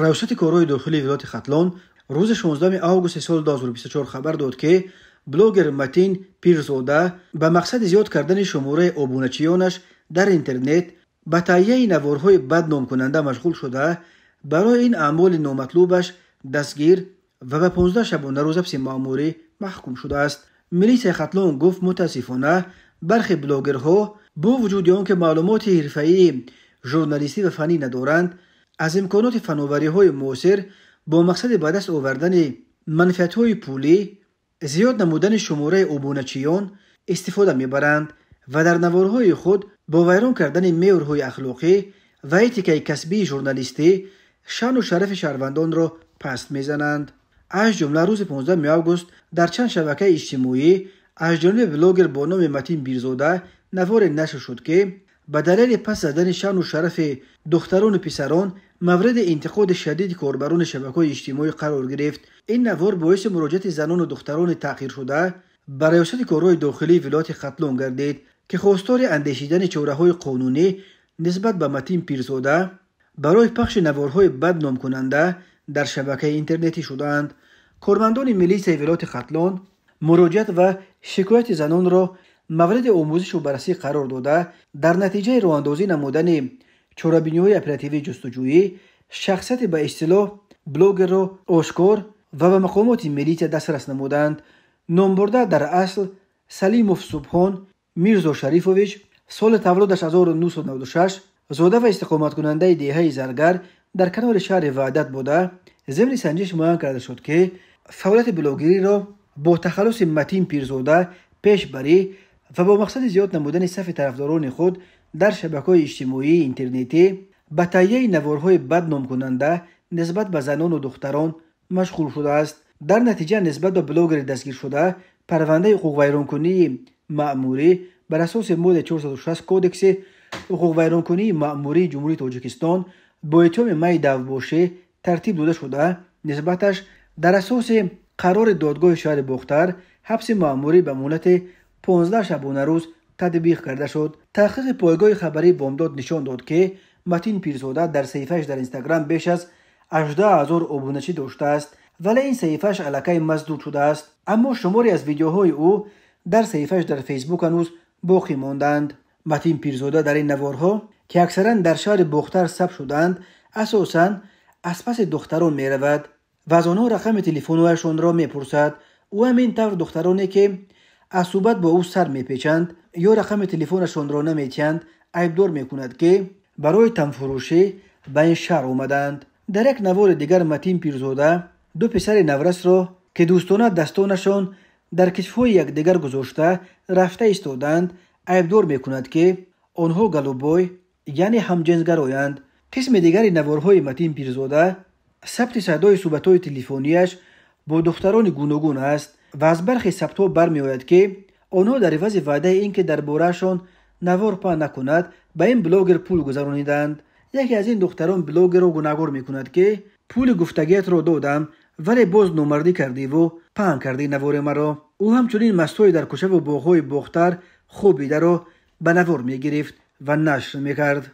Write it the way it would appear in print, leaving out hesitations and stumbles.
ریاست کارهای داخلی ولایت ختلان روز 16 آگوست سال 2024 خبر داد که بلاگر متین پیرزاده به مقصد زیاد کردن شماره ابونچیانش در اینترنت به تهیه نوارهای بد نام کننده مشغول شده برای این اعمال نامطلوبش دستگیر و به 15 شبانه روز حبس مأموری محکوم شده است. میلیس ختلان گفت متاسفانه برخی بلاگرها با وجود آنکه معلومات حرفه‌ای ژورنالیستی و فنی ندارند از امکانات فناوری‌های معاصر با مقصد به دست آوردن منفعت‌های پولی زیاد نمودن شماره ابونچیان استفاده می‌برند و در نوارهای خود با ویران کردن معیارهای اخلاقی و اتیکای کسبی ژورنالیستی شان و شرف شهروندان را پست می‌زنند. از جمله روز 15 آگوست در چند شبکه اجتماعی از جانب بلاگر با نام متین پیرزاده نوار نشر شد که به دلیل پس زدن شان و شرف دختران و پسران مورد انتقاد شدید کاربران شبکه‌های اجتماعی قرار گرفت. این نوار باعث مراجعت زنان و دختران تحقیر شده به ریاست کارهای داخلی ولایت ختلان گردید که خواستار اندیشیدن چاره‌های قانونی نسبت به متین پیرزاده برای پخش نوارهای بد نام کننده در شبکه اینترنتی شدند. کارمندان میلیس ولایت ختلان مراجعت و شکایت زنان را مورد آموزش و بررسی قرار داده در نتیجه راهاندازی نمودن چاره‌بینی‌های اپراتیوی جستجویی شخصیت به اصطلاح بلاگر را آشکار و به مقامات میلیس دسترس نمودند. نامبرده در اصل سلیموف سبحان میرزا شریفوویچ سال تولدش 1996 زاده و استقامت کننده دهه زرگر در کنار شهر وحدت بوده. ضمن سنجش معین کرده شد که فعالیت بلاگری را با تخلص متین پیرزاده پیش بری و با مقصد زیاد نمودن صف طرفداران خود در شبکه‌های اجتماعی اینترنتی به تهیه نوارهای بد نام کننده نسبت به زنان و دختران مشغول شده است. در نتیجه نسبت به بلاگر دستگیر شده پرونده حقوق ویرانکنی مأموری بر اساس ماده 460 کودکس حقوق ویرانکنی مأموری جمهوری تاجیکستان با اتهام می دوباشه ترتیب داده شده. نسبتش در اساس قرار دادگاه شهر باختر حبس مأموری به مهلت 15 شبانه روز تطبیق کرده شد. تحقیق پایگاه خبری بامداد نشان داد که متین پیرزاده در صفحه‌اش در اینستاگرام بیش از 18000 ابونچی داشته است ولی این صفحه‌اش الکی مسدود شده است. اما شماری از ویدیوهای او در صفحه‌اش در فیسبوک هنوز باقی ماندند. متین پیرزاده در این نوارها که اکثرا در شهر باختر ثبت شدند اساساً از پس دختران می رود و از آنها رقم تلفن‌هایشان را می پرسد. او همین طور دخترانی که از صحبت با او سر می پیچند یا رقم تلفنشان را نمی دهند عیبدار می کند که برای تنفروشی به این شهر آمدند. در یک نوار دیگر متین پیرزاده دو پسر نورس را که دوستانه دستانشان در کتف‌های یکدیگر گذاشته رفته ایستادند عیبدار می کند که آنها گلوبای یعنی همجنسگرایند. قسم دیگری نوارهای متین پیرزاده ثبت صدای صحبت‌های تلفنیش با دختران گوناگون است و از برخی ثبت‌ها برمی‌آید که آنها در عوض وعده اینکه درباره‌شان نوار پخش نکند به این بلاگر پول گذرانیدند. یکی از این دختران بلاگر را گناهکار می‌کند که پول گفتگیت را دادم ولی باز نامردی کردی و پخش کردی نوار مرا. او همچنین مستوی در کوچه و باغ‌های باختر خوابیده را به نوار می‌گرفت و نشر می‌کرد.